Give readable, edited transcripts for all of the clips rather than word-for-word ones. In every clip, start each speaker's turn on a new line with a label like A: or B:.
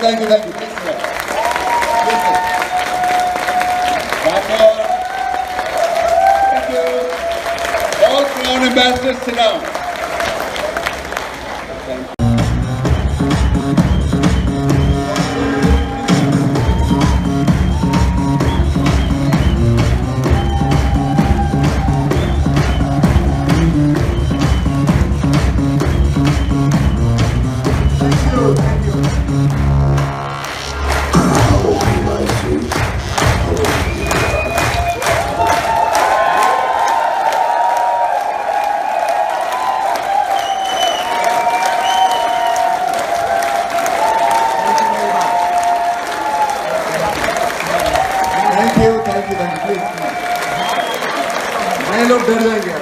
A: thank you. Please sit down. Please sit. That's all. Thank you. All Crown ambassadors, sit down. नए लोग डर जाएंगे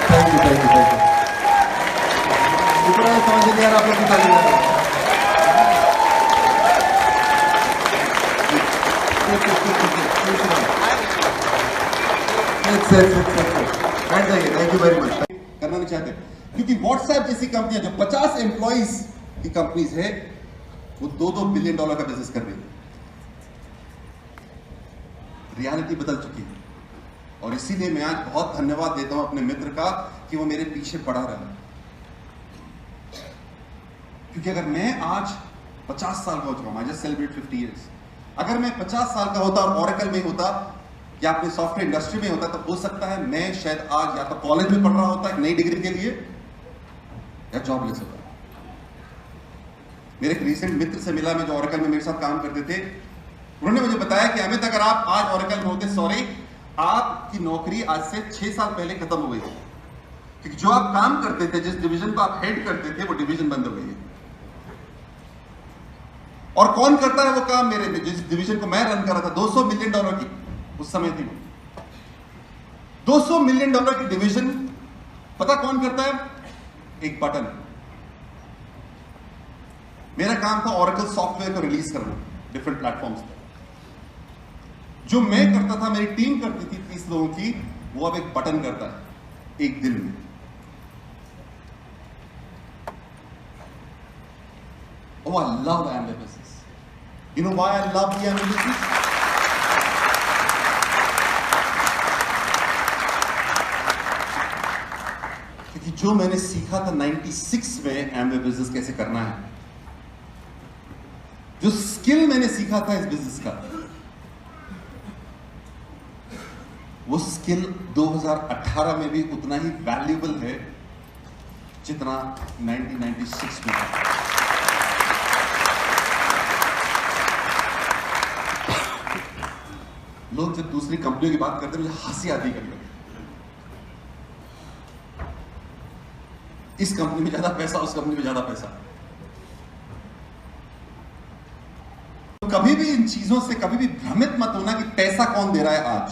A: thank you समझ नहीं आ रहा आप लोग बता दीजिए थैंक यू वेरी मच। करना नहीं चाहते क्योंकि व्हाट्सएप जैसी कंपनियां जो 50 एम्प्लॉइज की कंपनीज है वो $2 बिलियन का बिजनेस कर रही है। रियलिटी बदल चुकी है और इसीलिए मैं आज बहुत धन्यवाद देता हूं अपने मित्र का कि वो मेरे पीछे पड़ा रहा, क्योंकि अगर मैं आज 50 साल का हो चुका हूं, आई जस्ट सेलिब्रेट 50 इयर्स, अगर मैं 50 साल का होता और ओरेकल में होता या अपने सॉफ्टवेयर इंडस्ट्री में होता तो हो सकता है मैं शायद आज या तो कॉलेज में पढ़ रहा होता एक नई डिग्री के लिए या जॉबलेस होता। मेरे एक रीसेंट मित्र से मिला मैं जो ओरेकल में मेरे साथ काम करते थे, उन्होंने मुझे बताया कि अमित अगर आप आज ओरेकल में होते, सॉरी आपकी नौकरी आज से 6 साल पहले खत्म हो गई थी, क्योंकि जो आप काम करते थे, जिस डिवीजन को आप हेड करते थे, वो डिवीजन बंद हो गई है। और कौन करता है वो काम? मेरे में जिस डिवीजन को मैं रन कर रहा था, $200 मिलियन की उस समय थी, $200 मिलियन की डिवीजन, पता कौन करता है? एक बटन। मेरा काम था ओरेकल सॉफ्टवेयर को रिलीज करना डिफरेंट प्लेटफॉर्म्स पर। जो मैं करता था, मेरी टीम करती थी 30 लोगों की, वो अब एक बटन करता है एक दिन में। Oh, I love Amway business. You know why I love the Amway business? क्योंकि जो मैंने सीखा था 96 में Amway बिजनेस कैसे करना है, जो स्किल मैंने सीखा था इस बिजनेस का, वो स्किल 2018 में भी उतना ही वैल्यूएबल है जितना 1996 में था। लोग जब दूसरी कंपनियों की बात करते हैं मुझे हंसी आती है। इस कंपनी में ज्यादा पैसा, उस कंपनी में ज्यादा पैसा। तो कभी भी इन चीजों से कभी भी भ्रमित मत होना कि पैसा कौन दे रहा है। आज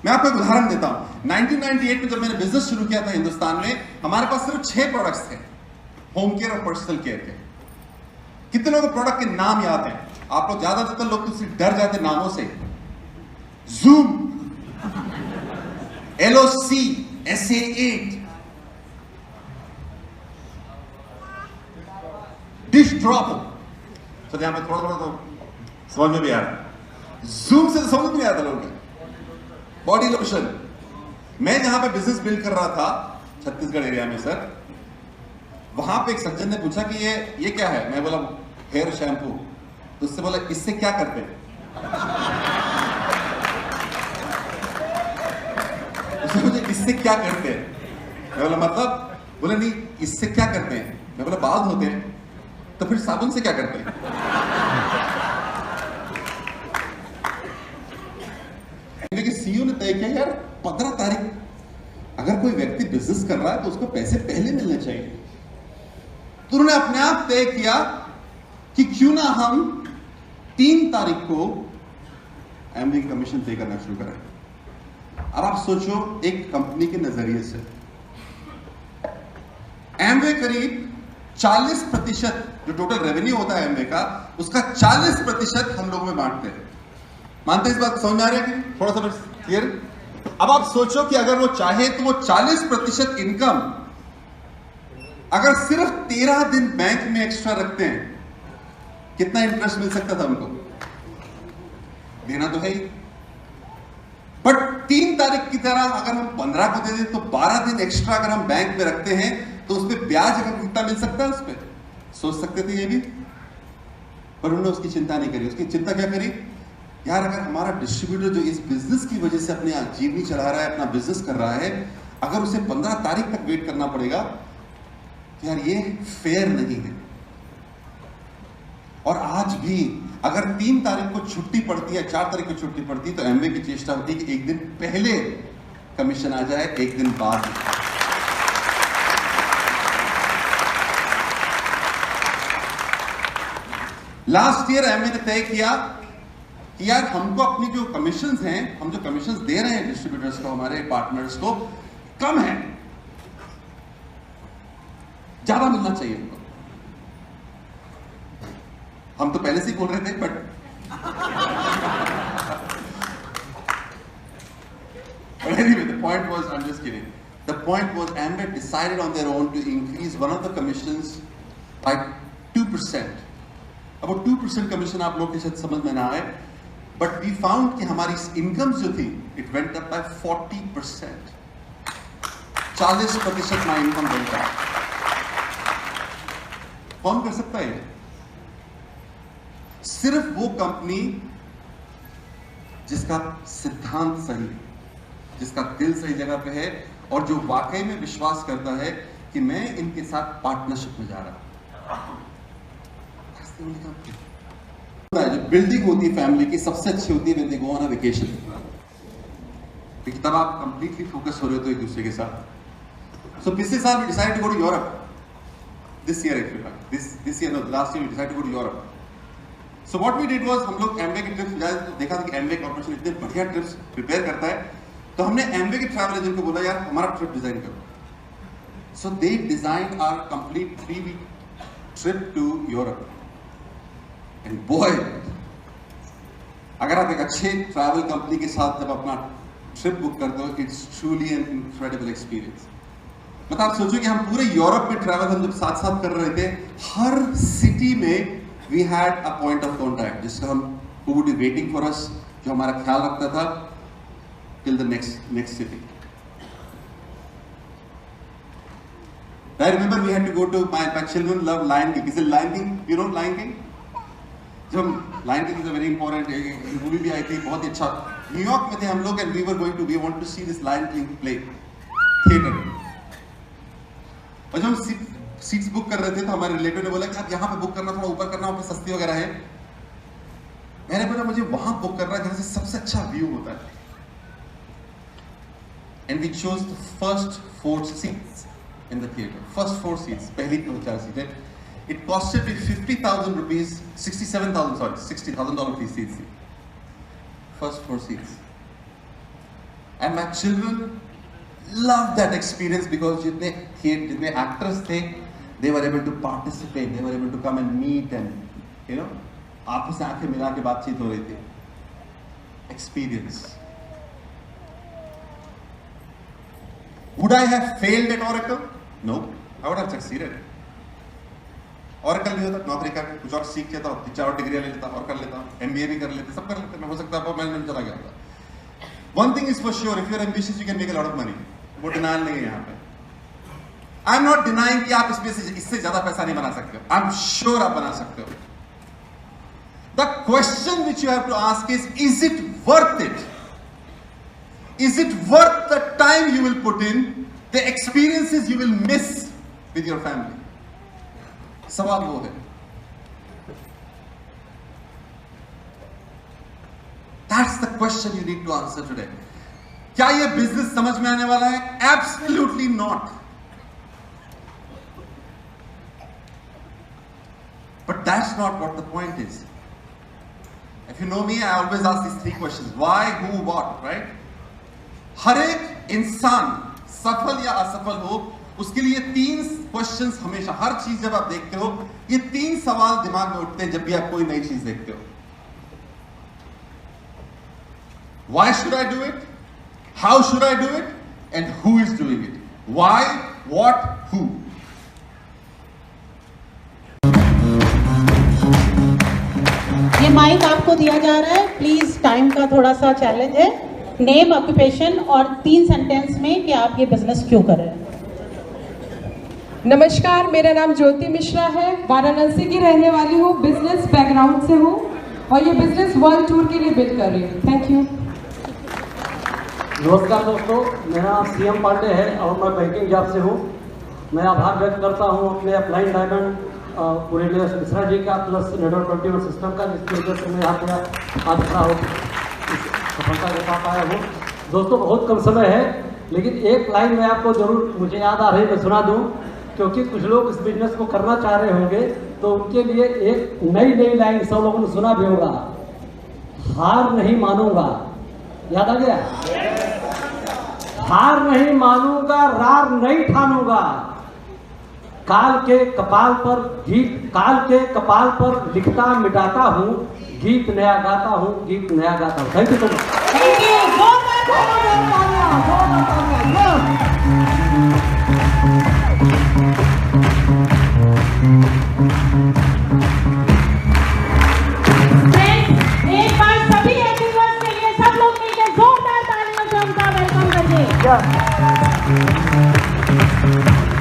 A: मैं आपको एक उदाहरण देता हूं। 1998 में जब मैंने बिजनेस शुरू किया था हिंदुस्तान में, हमारे पास सिर्फ 6 प्रोडक्ट्स थे, होम केयर और पर्सनल केयर के। कितने लोगों को प्रोडक्ट के नाम याद हैं? आप लोग ज्यादातर लोग तो डर जाते नामों से। Zoom, LOC, SA8, dish drop. तो यहां पे थोड़ा तो समझ में भी आ रहा। Zoom से तो समझ में नहीं आता लोगों को। Body lotion. मैं जहां पे बिजनेस बिल्ड कर रहा था छत्तीसगढ़ एरिया में सर, वहां पे एक सज्जन ने पूछा कि ये क्या है? मैं बोला हेयर शैम्पू। तो उससे बोला इससे क्या करते हैं? उसने मुझे इससे क्या करते हैं? मैं बोला मतलब? बोले नहीं, इससे क्या करते हैं? मैं बोला बाल धोते हैं। तो फिर साबुन से क्या करते हैं? क्योंकि सीईओ ने तय किया यार 15 तारीख अगर कोई व्यक्ति बिजनेस कर रहा है तो उसको पैसे पहले मिलने चाहिए। तो उन्होंने अपने आप तय किया कि क्यों ना हम 3 तारीख को एमवे कमीशन पे करना शुरू करें। अब आप सोचो एक कंपनी के नजरिए से, एमवे करीब 40% जो टोटल रेवेन्यू होता है एमवे का, उसका 40% हम लोगों में बांटते हैं। मानते इस बात समझ में आ रहा है कि थोड़ा सा क्लियर? अब आप सोचो कि अगर वो चाहे तो वो 40% इनकम अगर सिर्फ 13 दिन बैंक में एक्स्ट्रा रखते हैं, कितना इंटरेस्ट मिल सकता था उनको? देना तो है ही, बट 3 तारीख की तरह अगर हम 15 को दे दें तो 12 दिन एक्स्ट्रा अगर हम बैंक में रखते हैं तो उस पर ब्याज अगर कितना मिल सकता है, उस पर सोच सकते थे ये भी, पर उन्होंने उसकी चिंता नहीं करी। उसकी चिंता क्या करी? यार अगर हमारा डिस्ट्रीब्यूटर जो इस बिजनेस की वजह से अपनी जीवनी चला रहा है, अपना बिजनेस कर रहा है, अगर उसे 15 तारीख तक वेट करना पड़ेगा तो यार ये फेयर नहीं है। और आज भी अगर 3 तारीख को छुट्टी पड़ती है, 4 तारीख को छुट्टी पड़ती है, तो एमवे की चेष्टा होती है कि एक दिन पहले कमीशन आ जाए, एक दिन बाद। लास्ट ईयर एमवे ने तय किया कि यार हमको अपनी जो कमीशंस हैं, हम जो कमीशंस दे रहे हैं डिस्ट्रीब्यूटर्स को, हमारे पार्टनर्स को, कम है, ज्यादा मिलना चाहिए हमको। हम तो पहले से ही बोल रहे थे, but anyway, the point was, I'm just kidding. The point was, Amway decided on their own to increase one of the commissions by 2%. अब 2% कमीशन आप लोग के शायद समझ में ना आए, बट वी फाउंड कि हमारी इनकम जो थी, इट वेंट अप बाय 40%। 40% हमारी इनकम बढ़ता है। कौन कर सकता है? सिर्फ वो कंपनी जिसका सिद्धांत सही है, जिसका दिल सही जगह पे है, और जो वाकई में विश्वास करता है कि मैं इनके साथ पार्टनरशिप में जा रहा हूं। जो बिल्डिंग होती है फैमिली की, सबसे अच्छी होती है when they go on a vacation, क्योंकि तब आप कंप्लीटली फोकस हो रहे हो तो एक दूसरे के साथ। सो पिछले साल we decided to go to Europe, this year actually, this year no, last year we decided to go to Europe. So what we did was, हम लोग एमवे की ट्रिप्स जाए तो देखा था कि एमवे कॉर्पोरेशन इतने बढ़िया ट्रिप्स प्रिपेयर करता है, तो हमने एमवे के ट्रैवल एजेंट को बोला यार हमारा ट्रिप डिजाइन करो। So they designed our complete 3-week trip to Europe. And boy, अगर आप एक अच्छे ट्रैवल कंपनी के साथ जब अपना ट्रिप बुक करते हो, it's truly an incredible experience. मतलब आप सोचो कि हम पूरे यूरोप में ट्रैवल हम जब साथ साथ कर रहे थे, हर सिटी में we had a point of contact जिसका हम who would be waiting for us, जो हमारा ख्याल रखता था till the next city. I remember we had to go to my children love Lion King. Is it Lion King? You know Lion King? जब Lion King is a very important movie भी आई थी, बहुत ही अच्छा। New York में थे हम लोग and we want to see this Lion King play theater। और जब हम सीट्स बुक कर रहे थे तो हमारे रिलेटिव ने बोला कि आप यहाँ पे बुक करना, थोड़ा ऊपर करना, वहाँ पे सस्ती वगैरह है। मैंने बोला मुझे वहां बुक करना है जहाँ से सबसे अच्छा व्यू होता है। And we chose the first 4 seats in the theater. First 4 seats, पहली 4 सीटें। It costed me 50,000 rupees, 67,000, sorry, $60,000 की seats थी। First 4 seats. And my children loved that experience because जितने actors थे, they were able to participate, they were able to come and meet and, you know, आपस में आंखें मिला के बातचीत हो रही थी। Experience. Would I have failed at Oracle? No, I would have succeeded. Oracle नहीं होता, नौकरी करके कुछ और सीख लेता, 3-4 डिग्री ले लेता और कर लेता, MBA भी कर लेते, सब कर लेते, मैं हो सकता है मैनेजमेंट चला गया होता। One thing is for sure, if you're ambitious, you can make a lot of money. वो डिनाइल नहीं है यहाँ पे। I'm not denying कि आप इससे ज्यादा पैसा नहीं बना सकते हो। I'm sure आप बना सकते हो। The question which you have to ask is it worth it? Is it worth the time you will put in, the experiences you will miss with your family? सवाल वो है। That's the question you need to answer today. क्या ये business समझ में आने वाला है? Absolutely not. But that's not what the point is. If you know me, I always ask these 3 questions: why, who, what, right? हर एक इंसान सफल या असफल हो, उसके लिए 3 क्वेश्चंस हमेशा, हर चीज जब आप देखते हो, ये 3 सवाल दिमाग में उठते हैं जब भी आप कोई नई चीज देखते हो। Why should I do it? How should I do it? And who is doing it? Why, what, who?
B: ये माइक आपको दिया जा रहा है, प्लीज टाइम का थोड़ा सा चैलेंज है। नेम, ऑक्यूपेशन और 3 सेंटेंस में कि आप ये बिजनेस क्यों कर रहे हैं।
C: नमस्कार, मेरा नाम ज्योति मिश्रा है, वाराणसी की रहने वाली हूँ, बिजनेस बैकग्राउंड से हूँ और ये बिजनेस वर्ल्ड टूर के लिए बिल्ड कर रही हूँ। Thank you.
D: नमस्कार दोस्तों, मेरा नाम सीएम पांडे है और मैं बैंकिंग जॉब से हूँ। मैं आभार व्यक्त करता हूँ अपने अपलाइन डायमंड पूरे मिश्रा जी का प्लस नेटवर्क 21 सिस्टम का, जिसकी वजह से मैं यहाँ पे आज खड़ा हो सफलता के साथ आया हूँ। दोस्तों बहुत कम समय है, लेकिन एक लाइन मैं आपको जरूर मुझे याद आ रही, मैं सुना दूँ, क्योंकि कुछ लोग इस बिजनेस को करना चाह रहे होंगे तो उनके लिए एक नई लाइन सब लोगों ने सुना भी होगा, हार नहीं मानूंगा। याद आ गया? हार नहीं मानूंगा, रार नहीं ठानूंगा, काल के कपाल पर लिखता मिटाता हूँ, गीत नया गाता हूँ, गीत नया गाता हूँ। Thank you so much.
B: एक बार सभी एंकर्स के लिए सब लोग मिलकर जोरदार तालियों से उनका वेलकम करिए।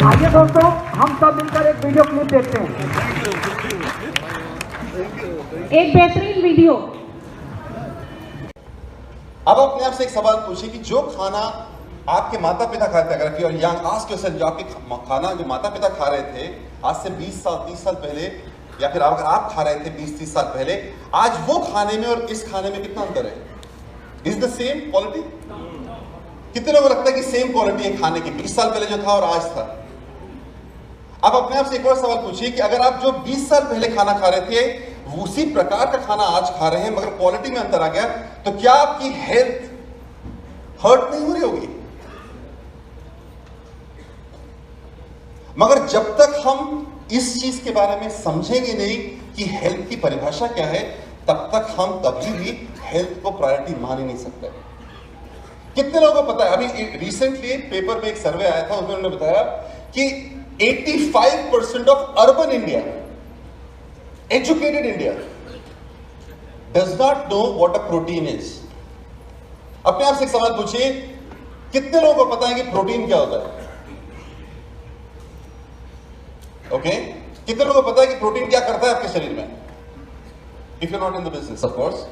E: आइए दोस्तों, हम सब मिलकर एक वीडियो क्लिप देखते हैं।
B: एक बेहतरीन वीडियो।
A: अब अपने आप से एक सवाल पूछिए कि जो खाना आपके माता पिता खाते, अगर you are young, ask yourself, जो आपके खाना जो माता पिता खा रहे थे आज से 20 साल 30 साल पहले, या फिर अगर आप खा रहे थे 20-30 साल पहले, आज वो खाने में और इस खाने में कितना अंतर है? Is the same quality? कितने लोगों को लगता है कि सेम क्वालिटी है खाने की, 20 साल पहले जो था और आज था? अब अपने आप से एक और सवाल पूछिए कि अगर आप जो 20 साल पहले खाना खा रहे थे उसी प्रकार का खाना आज खा रहे हैं मगर क्वालिटी में अंतर आ गया, तो क्या आपकी हेल्थ हर्ट नहीं हो रही होगी? मगर जब तक हम इस चीज के बारे में समझेंगे नहीं कि हेल्थ की परिभाषा क्या है, तब तक हम कभी भी हेल्थ को प्रायोरिटी मान ही नहीं सकते। कितने लोगों को पता है, अभी रिसेंटली पेपर में एक सर्वे आया था, उसमें उन्होंने बताया कि 85% of urban India, educated India does not know what a protein is. अपने आप से एक सवाल पूछिए, कितने लोगों को पता है कि प्रोटीन क्या होता है? ओके, कितने लोगों को पता है कि प्रोटीन क्या करता है आपके शरीर में? If you not in the business, of course.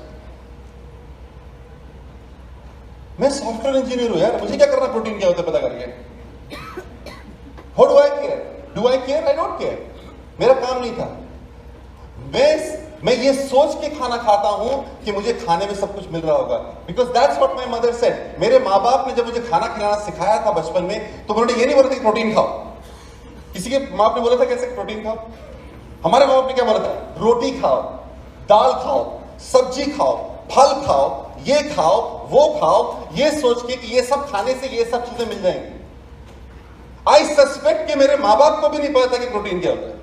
A: मैं सॉफ्टवेयर इंजीनियर हूं यार, मुझे क्या करना प्रोटीन क्या होता है पता करके? How do I care? Do I care? I don't care. मेरा काम नहीं था। मैं ये सोच के खाना खाता हूं कि मुझे खाने में सब कुछ मिल रहा होगा, because that's what my mother said. मेरे माँ बाप ने जब मुझे खाना खिलाना सिखाया था बचपन में, तो उन्होंने ये नहीं बोला था कि प्रोटीन खाओ। किसी के माँ बाप ने बोला था कैसे प्रोटीन खाओ? हमारे माँ बाप ने क्या बोला था? रोटी खाओ, दाल खाओ, सब्जी खाओ, फल खाओ, ये खाओ, वो खाओ, ये सोच के कि ये सब खाने से ये सब चीजें मिल जाएंगी। आई सस्पेक्ट कि मेरे माँ बाप को भी नहीं पता था कि प्रोटीन क्या होता है।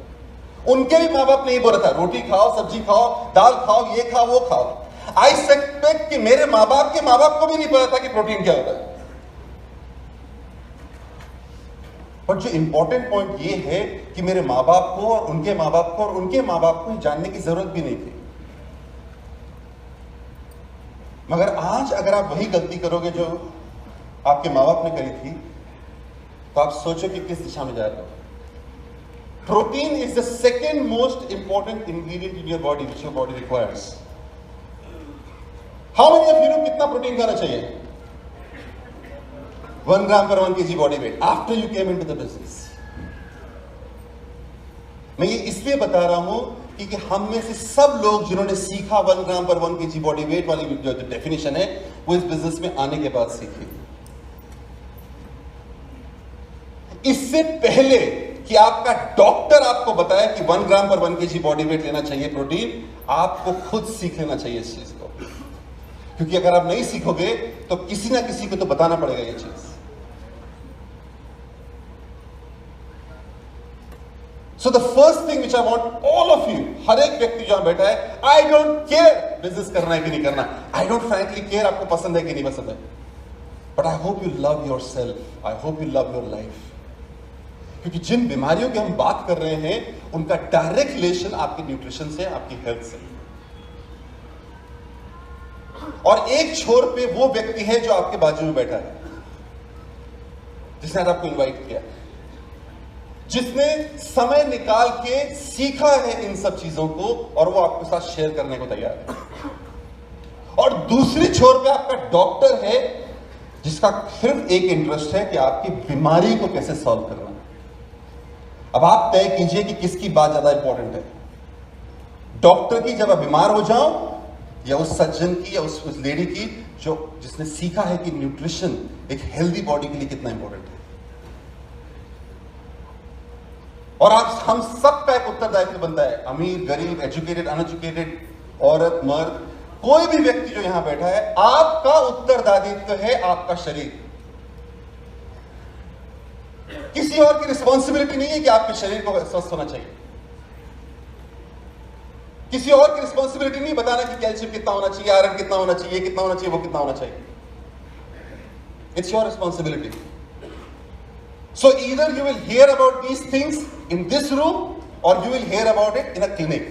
A: उनके भी माँ बाप ने ही बोला था रोटी खाओ, सब्जी खाओ, दाल खाओ, ये खाओ, वो खाओ। आई सस्पेक्ट कि मेरे माँ बाप के माँ बाप को भी नहीं पता था कि प्रोटीन क्या होता है। और जो इंपॉर्टेंट पॉइंट ये है कि मेरे माँ बाप को और उनके माँ बाप को और उनके माँ बाप को जानने की जरूरत भी नहीं थी। मगर आज अगर आप वही गलती करोगे जो आपके माँ बाप ने करी थी, तो आप सोचो कि किस दिशा में जा रहे हो। Protein is the second most important ingredient in your body which your body requires. How many of you know कितना प्रोटीन खाना चाहिए? 1 ग्राम पर 1 kg body weight after you came into the business. मैं ये इसलिए बता रहा हूं क्योंकि हम में से सब लोग जिन्होंने सीखा 1 ग्राम पर 1 kg बॉडी वेट वाली जो डेफिनेशन है, वो इस बिजनेस में आने के बाद सीखी। इससे पहले कि आपका डॉक्टर आपको बताए कि 1 ग्राम पर 1 kg बॉडी वेट लेना चाहिए प्रोटीन, आपको खुद सीख लेना चाहिए इस चीज को। क्योंकि अगर आप नहीं सीखोगे तो किसी ना किसी को तो बताना पड़ेगा ये चीज। So the first thing which I want all of you, हर एक व्यक्ति जहां बैठा है, आई डोंट केयर बिजनेस करना है कि नहीं करना, आई डोंट फ्रैंकली केयर आपको पसंद है कि नहीं पसंद है, but I hope you love your self, I hope you love your life. क्योंकि जिन बीमारियों की हम बात कर रहे हैं उनका डायरेक्ट रिलेशन आपके न्यूट्रिशन से, आपकी हेल्थ से। और एक छोर पे वो व्यक्ति है जो आपके बाजू में बैठा है, जिसने आज आपको इनवाइट किया, जिसने समय निकाल के सीखा है इन सब चीजों को और वो आपके साथ शेयर करने को तैयार है। और दूसरी छोर पे आपका डॉक्टर है, जिसका सिर्फ एक इंटरेस्ट है कि आपकी बीमारी को कैसे सॉल्व करना। अब आप तय कीजिए कि किसकी बात ज्यादा इंपॉर्टेंट है, डॉक्टर की जब आप बीमार हो जाओ, या उस सज्जन की, या उस लेडी की जिसने सीखा है कि न्यूट्रिशन एक हेल्दी बॉडी के लिए कितना इंपॉर्टेंट है। और आप हम सबका एक उत्तरदायित्व बनता है, अमीर गरीब, एजुकेटेड अनएजुकेटेड, औरत मर्द, कोई भी व्यक्ति जो यहां बैठा है, आपका उत्तरदायित्व है आपका शरीर। किसी और की रिस्पॉन्सिबिलिटी नहीं है कि आपके शरीर को स्वस्थ होना चाहिए, किसी और की रिस्पॉन्सिबिलिटी नहीं बताना कि कैल्शियम कितना होना चाहिए, आयरन कितना होना चाहिए, कितना होना चाहिए, वो कितना होना चाहिए। It's your responsibility. So either you will hear about these things in this room or you will hear about it in a clinic.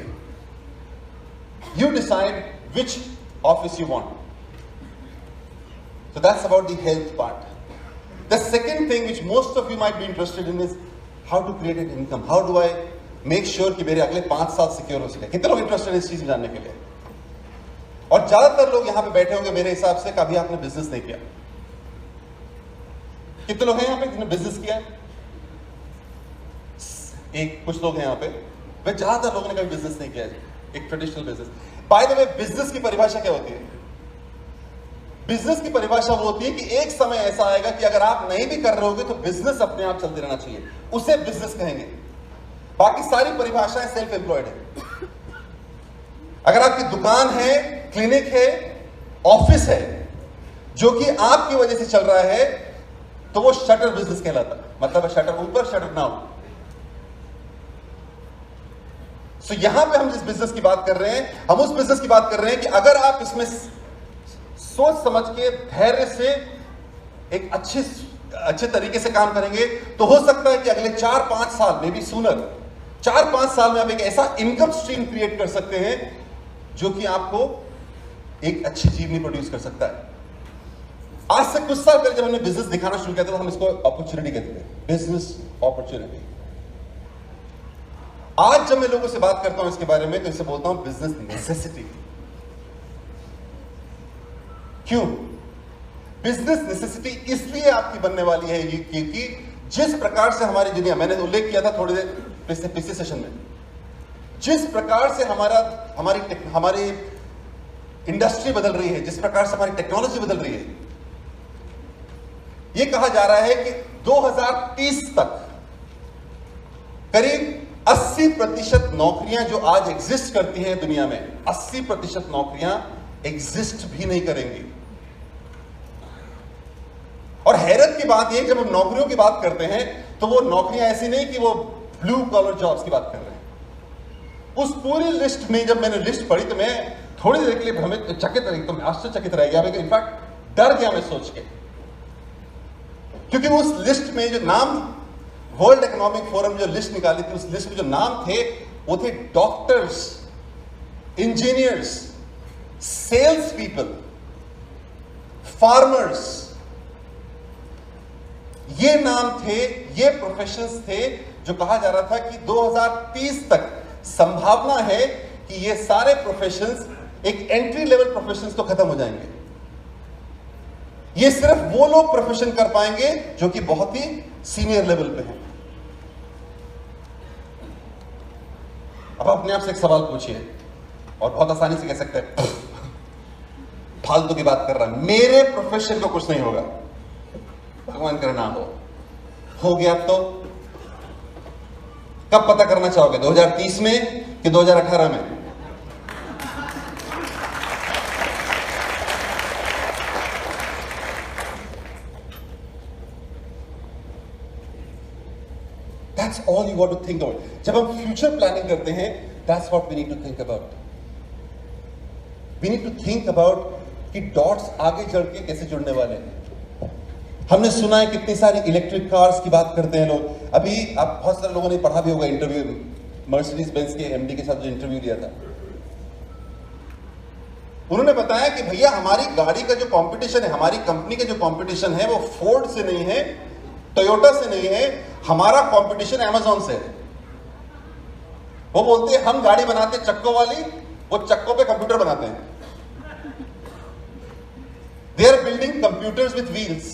A: You decide which office you want. So that's about the health part. The second thing which most of you might be interested in is how to create an income. How do I make sure कि मेरे अगले 5 साल secure हो सके। कितने लोग interested हैं इस चीज में जानने के लिए? और ज्यादातर लोग यहाँ पे बैठे होंगे मेरे हिसाब से कभी आपने बिजनेस नहीं किया। कितने लोग हैं यहाँ पे जिन्होंने बिजनेस किया है? कुछ लोग हैं यहाँ पे, वे ज्यादातर लोगों ने कभी बिजनेस नहीं किया है, एक traditional business. By the way, business की परिभाषा क्या होती है? बिजनेस की परिभाषा वो होती है कि एक समय ऐसा आएगा कि अगर आप नहीं भी कर रहे होगे तो बिजनेस अपने आप चलते रहना चाहिए, उसे बिजनेस कहेंगे। बाकी सारी परिभाषाएं सेल्फ एम्प्लॉयड है। अगर आपकी दुकान है, क्लिनिक है, ऑफिस है, जो कि आपकी वजह से चल रहा है, तो वो शटर बिजनेस कहलाता है। मतलब शटर ऊपर, शटर डाउन। सो यहां पे हम जिस बिजनेस की बात कर रहे हैं, हम उस बिजनेस की बात कर रहे हैं कि अगर आप इसमें सोच समझ के धैर्य से एक अच्छे तरीके से काम करेंगे, तो हो सकता है कि अगले 4-5 साल में भी सूनर, 4-5 साल में आप एक ऐसा इनकम स्ट्रीम क्रिएट कर सकते हैं जो कि आपको एक अच्छी जीवनी प्रोड्यूस कर सकता है। आज से कुछ साल पहले जब हमने बिजनेस दिखाना शुरू किया था तो हम इसको अपॉर्चुनिटी कहते थे, बिजनेस अपॉर्चुनिटी। आज जब मैं लोगों से बात करता हूं इसके बारे में तो इसे बोलता हूं बिजनेस नेसेसिटी। क्यों? बिजनेस नेसेसिटी इसलिए आपकी बनने वाली है क्योंकि जिस प्रकार से हमारी दुनिया, मैंने उल्लेख किया था थोड़ी देर पिछले सेशन में, जिस प्रकार से हमारी इंडस्ट्री बदल रही है, जिस प्रकार से हमारी टेक्नोलॉजी बदल रही है, यह कहा जा रहा है कि 2030 तक करीब 80% नौकरियां जो आज एग्जिस्ट करती हैं दुनिया में, 80% नौकरियां एग्जिस्ट भी नहीं करेंगी। और हैरत की बात यह, जब हम नौकरियों की बात करते हैं तो वो नौकरियां ऐसी नहीं कि वो ब्लू कॉलर जॉब्स की बात कर रहे हैं। उस पूरी लिस्ट में जब मैंने लिस्ट पढ़ी तो मैं थोड़ी देर के लिए भ्रमित, एकदम आश्चर्यचकित रह गया, इनफैक्ट डर गया मैं सोच के, क्योंकि उस लिस्ट में जो नाम, वर्ल्ड इकोनॉमिक फोरम जो लिस्ट निकाली थी, उस लिस्ट में जो नाम थे वो थे doctors, engineers, sales people, farmers. ये नाम थे, ये प्रोफेशंस थे जो कहा जा रहा था कि 2030 तक संभावना है कि ये सारे प्रोफेशंस, एक एंट्री लेवल प्रोफेशंस तो खत्म हो जाएंगे। ये सिर्फ वो लोग प्रोफेशन कर पाएंगे जो कि बहुत ही सीनियर लेवल पे हैं। अब अपने आप से एक सवाल पूछिए, और बहुत आसानी से कह सकते हैं फालतू की बात कर रहा है, मेरे प्रोफेशन को कुछ नहीं होगा, भगवान करे ना हो गया तो कब पता करना चाहोगे? 2030 में कि 2018 में? That's all you got to think about. जब हम future planning करते हैं, that's what we need to think about. We need to think about कि dots आगे चल के कैसे जुड़ने वाले हैं. हमने सुना है कितनी सारी इलेक्ट्रिक कार्स की बात करते हैं लोग. अभी आप बहुत सारे लोगों ने पढ़ा भी होगा इंटरव्यू, मर्सिडीज बेंज के एमडी के साथ जो इंटरव्यू लिया था, उन्होंने बताया कि भैया हमारी गाड़ी का जो कंपटीशन है, हमारी कंपनी का जो कंपटीशन है वो फोर्ड से नहीं है, टोयोटा से नहीं है, हमारा कंपटीशन अमेज़न से है. वो बोलते हैं हम गाड़ी बनाते चक्कों वाली, वो चक्कों पे कंप्यूटर बनाते हैं. They are building computers with wheels.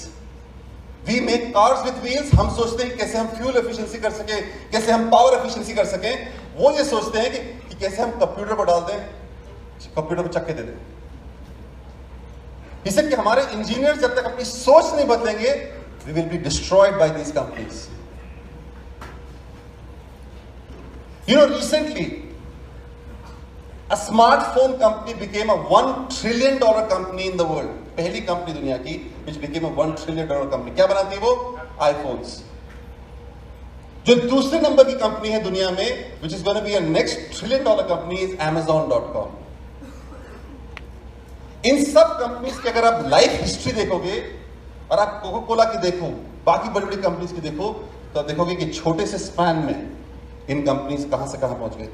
A: We make cars with wheels. हम सोचते हैं कैसे हम फ्यूल एफिशिएंसी कर सके, कैसे हम पावर एफिशिएंसी कर सके. वो ये सोचते हैं कि कैसे हम कंप्यूटर पर डाल दें, कंप्यूटर पर चक्के दे दें. इससे कि हमारे इंजीनियर जब तक अपनी सोच नहीं बदलेंगे, we will be destroyed by these companies. You know, recently a smartphone company became a $1 trillion company in the world. पहली कंपनी दुनिया की which became a $1 trillion company. क्या बनाती है वो? iPhones. जो दूसरे नंबर की कंपनी है दुनिया में which is going to be a next $1 trillion company is Amazon.com. इन सब कंपनीज की अगर आप लाइफ हिस्ट्री देखोगे और आप कोका कोला की देखो, बाकी बड़ी बड़ी कंपनीज की देखो, तो आप देखोगे कि छोटे से स्पैन में इन कंपनीज कहां से कहां पहुंच गई.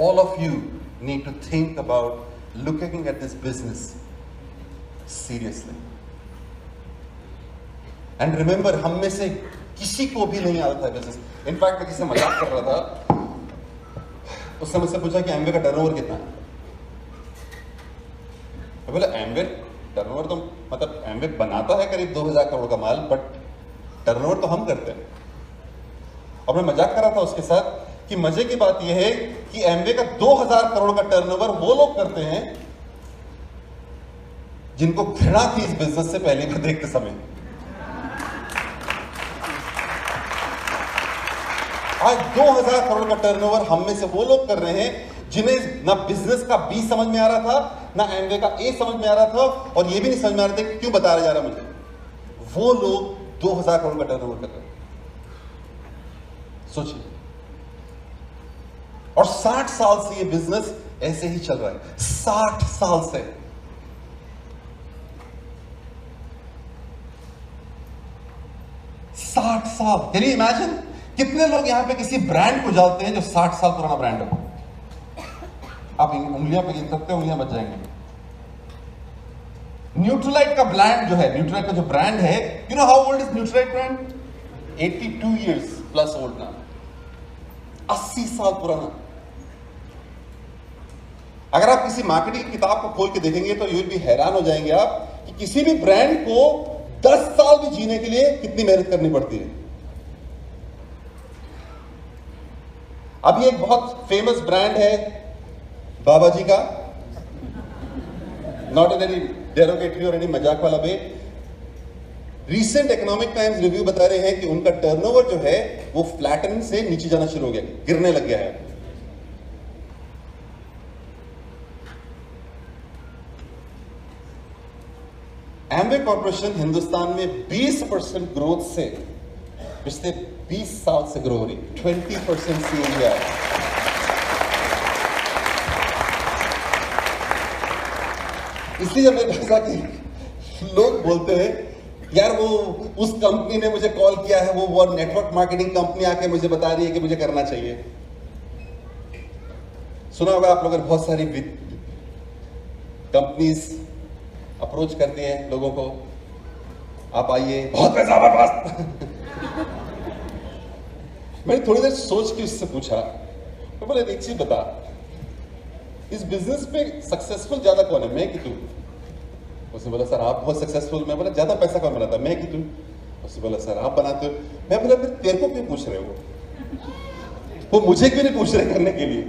A: All of you need to think about looking at this business seriously. And remember, हम में से किसी को भी नहीं आता था बिजनेस. इनफैक्ट मैं किसी से मजाक कर रहा था, उसने मुझसे पूछा कि एमवे का टर्नओवर कितना है. मैं बोला एमवे टर्नओवर तो मतलब एमवे बनाता है करीब 2000 करोड़ का माल, बट टर्नओवर तो हम करते हैं. और मैं मजाक कर रहा था उसके साथ कि मजे की बात यह है कि एमवे का 2000 करोड़ का टर्नओवर वो लोग करते हैं जिनको घृणा थी इस बिजनेस से पहली बार देखते समय. आज 2000 करोड़ का टर्नओवर हम में से वो लोग कर रहे हैं जिन्हें ना बिजनेस का बी समझ में आ रहा था, ना एमवे का ए समझ में आ रहा था, और ये भी नहीं समझ में आ रहा था क्यों बता रहा जा रहा मुझे. वो लोग 2000 करोड़ का टर्नओवर कर रहे हैं. सोचिए. और 60 साल से ये बिजनेस ऐसे ही चल रहा है. 60 साल से. कैन यू इमेजिन कितने लोग यहां पे किसी ब्रांड को जानते हैं जो 60 साल पुराना ब्रांड हो. आप उंगलियां पे गिन सकते हो, उंगलियां बच जाएंगे. न्यूट्रलाइट का ब्रांड जो है, न्यूट्रलाइट का जो ब्रांड है, you know how old is Nutrilite brand? 82 years plus old ना. 80 साल पुराना. अगर आप किसी मार्केटिंग किताब को खोल के देखेंगे तो यू विल बी हैरान हो जाएंगे आप कि किसी भी ब्रांड को 10 साल भी जीने के लिए कितनी मेहनत करनी पड़ती है. अभी एक बहुत फेमस ब्रांड है बाबा जी का, नॉट इन एनी डेरोगेटरी और एनी मजाक वाला वे. रिसेंट इकोनॉमिक टाइम्स रिव्यू बता रहे हैं कि उनका टर्नओवर जो है वो फ्लैटन से नीचे जाना शुरू हो गया, गिरने लग गया है. एमवे कॉर्पोरेशन हिंदुस्तान में 20% ग्रोथ से पिछले 20 साल से ग्रो हो रही. 20% CAGR. इसलिए जब मैंने कहा कि लोग बोलते हैं यार वो उस कंपनी ने मुझे कॉल किया है, वो नेटवर्क मार्केटिंग कंपनी आके मुझे बता रही है कि मुझे करना चाहिए. सुना होगा आप लोगों ने, बहुत सारी कंपनीज अप्रोच करती हैं लोगों को, आप आइए, बहुत पैसा हमारे पास. मैंने थोड़ी देर सोच के उससे पूछा, तो बोले एक चीज बता, इस बिजनेस में सक्सेसफुल ज्यादा कौन है, मैं कि तू? उसने बोला सर आप बहुत सक्सेसफुल. मैं बोला ज्यादा पैसा कौन बनाता, मैं कि तू? उसने बोला सर आप बनाते हो. मैं बोला फिर तेरे को क्यों पूछ रहे हो, वो मुझे क्यों नहीं पूछ रहे करने के लिए?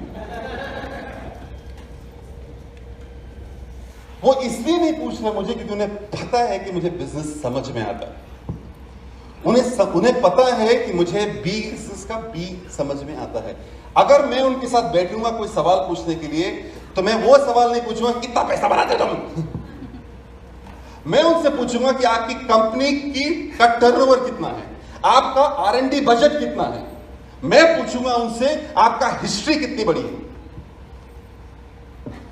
A: वो इसलिए नहीं पूछ रहे मुझे क्योंकि उन्हें पता है कि मुझे बिजनेस समझ में आता है. उन्हें पता है कि मुझे बिजनेस का बी समझ में आता है. अगर मैं उनके साथ बैठूंगा कोई सवाल पूछने के लिए, तो मैं वो सवाल नहीं पूछूंगा कितना पैसा बनाते तुम. मैं उनसे पूछूंगा कि आपकी कंपनी का टर्नओवर कितना है, आपका R&D बजट कितना है। मैं पूछूंगा उनसे आपका हिस्ट्री कितनी बड़ी है।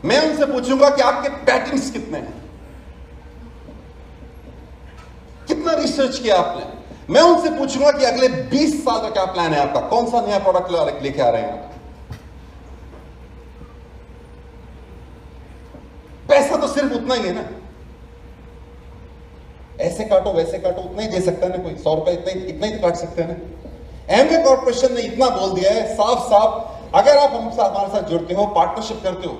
A: मैं उनसे पूछूंगा कि आपके पैटेंट्स कितने हैं, कितना रिसर्च किया आपने। मैं उनसे पूछूंगा कि अगले 20 साल का क्या प्लान है आपका, कौन सा नया प्रोडक्ट लेके आ रहे हैं आप। पैसा तो सिर्फ उतना ही है ना, ऐसे काटो वैसे काटो उतना ही दे सकता है ना कोई, 100 रुपए इतना ही तो काट सकते हैं ना। एमवे कॉर्पोरेशन ने इतना बोल दिया है साफ साफ, अगर आप हमारे साथ जुड़ते हो, पार्टनरशिप करते हो,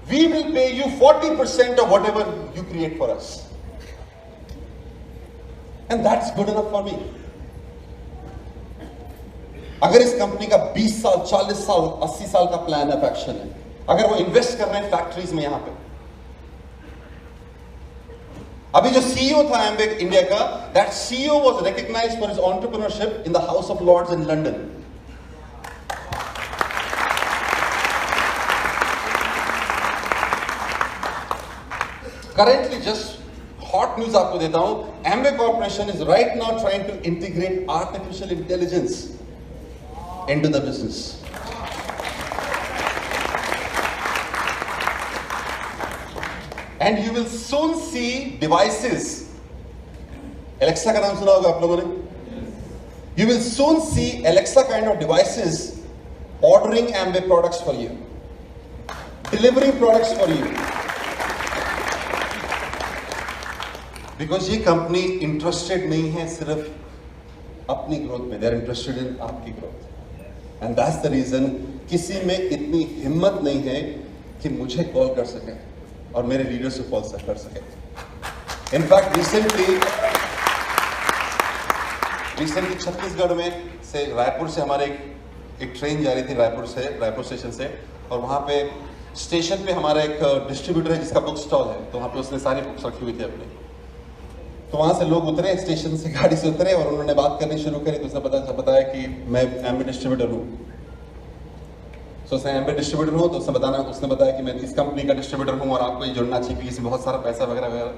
A: we will pay you 40% of whatever you create for us, and that's good enough for me. अगर इस कंपनी का 20 साल 40 साल 80 साल का प्लान ऑफ एक्शन है, अगर वो इन्वेस्ट कर रहे हैं फैक्ट्रीज में, यहां पे अभी जो सीईओ था एम्बे इंडिया का, that CEO was recognised for his entrepreneurship in the House of Lords in London. Currently just hot news आपको देता हूं, एम्बे corporation is right now trying to integrate artificial intelligence into the business. And you will soon see devices. Alexa का नाम सुना होगा आप लोगों ने? You will soon see Alexa kind of devices ordering Amway products for you, delivering products for you. Because ये company interested नहीं है सिर्फ अपनी ग्रोथ में, they are interested in आपकी growth, and that's the reason किसी में इतनी हिम्मत नहीं है कि मुझे कॉल कर सके और मेरे लीडर्स को कॉल कर सके। इनफैक्ट रिसेंटली छत्तीसगढ़ में से रायपुर से हमारे एक ट्रेन जा रही थी, रायपुर स्टेशन से, और वहाँ पे स्टेशन पे हमारा एक डिस्ट्रीब्यूटर है जिसका बुक स्टॉल है, तो वहाँ पे उसने सारी बुक्स रखी हुई थी अपनी। तो वहाँ से लोग उतरे, स्टेशन से गाड़ी से उतरे और उन्होंने बात करनी शुरू करी। तो उसने बताया कि मैं एम्बे डिस्ट्रीब्यूटर हूँ। तो उसने एम्बे डिस्ट्रीब्यूटर हूँ, तो उसने बताया कि मैं इस कंपनी का डिस्ट्रीब्यूटर हूँ और आपको ये जुड़ना चाहिए, इसमें बहुत सारा पैसा वगैरह वगैरह।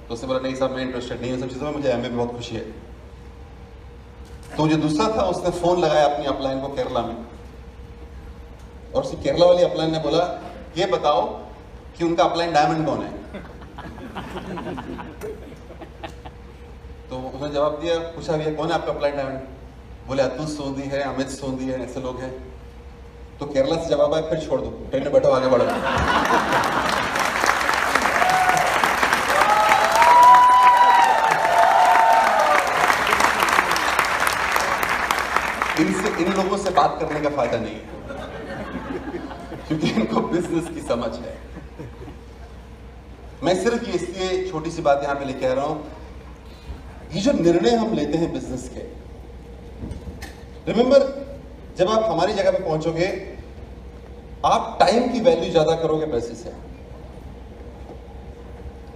A: तो उसने बोला नहीं साहब मैं इंटरेस्टेड नहीं हूँ सब चीज़ों में, मुझे एम्बे में बहुत खुशी है। तो जो दूसरा था उसने फोन लगाया अपनी अपलाइन को केरला में, और उसी केरला वाली अपलाइन ने बोला ये बताओ कि उनका अपलाइन डायमंड कौन है। तो उसने जवाब दिया, पूछा भैया कौन है आपका अपलाइन डायमंड? बोले अतुल सोंधी है, अमित सोंधी है, ऐसे लोग हैं। तो केरला से जवाब आया फिर छोड़ दो, ट्रेन में बैठो आगे बढ़ो। इन लोगों से बात करने का फायदा नहीं है, क्योंकि इनको बिजनेस की समझ है। मैं सिर्फ ये इसलिए छोटी सी बात यहां पे लेके आ रहा हूं, ये जो निर्णय हम लेते हैं बिजनेस के, रिमेंबर जब आप हमारी जगह पे पहुंचोगे आप टाइम की वैल्यू ज्यादा करोगे पैसे से।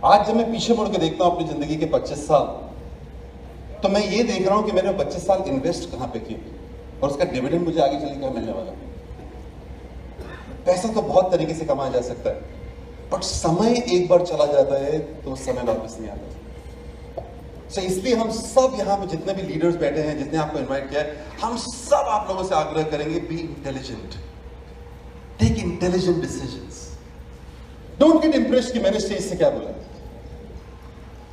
A: आज जब मैं पीछे मुड़ के देखता हूं अपनी जिंदगी के 25 साल, तो मैं ये देख रहा हूं कि मैंने 25 साल इन्वेस्ट कहां पे किए और उसका डिविडेंड मुझे आगे चल के मिलने वाला। पैसा तो बहुत तरीके से कमाया जा सकता है, बट समय एक बार चला जाता है तो समय वापस नहीं आता। So, इसलिए हम सब यहाँ पे जितने भी लीडर्स बैठे हैं, जितने आपको इनवाइट किया है, हम सब आप लोगों से आग्रह करेंगे, be intelligent, take intelligent decisions. Don't get impressed कि मैंने स्टेज से क्या बोला।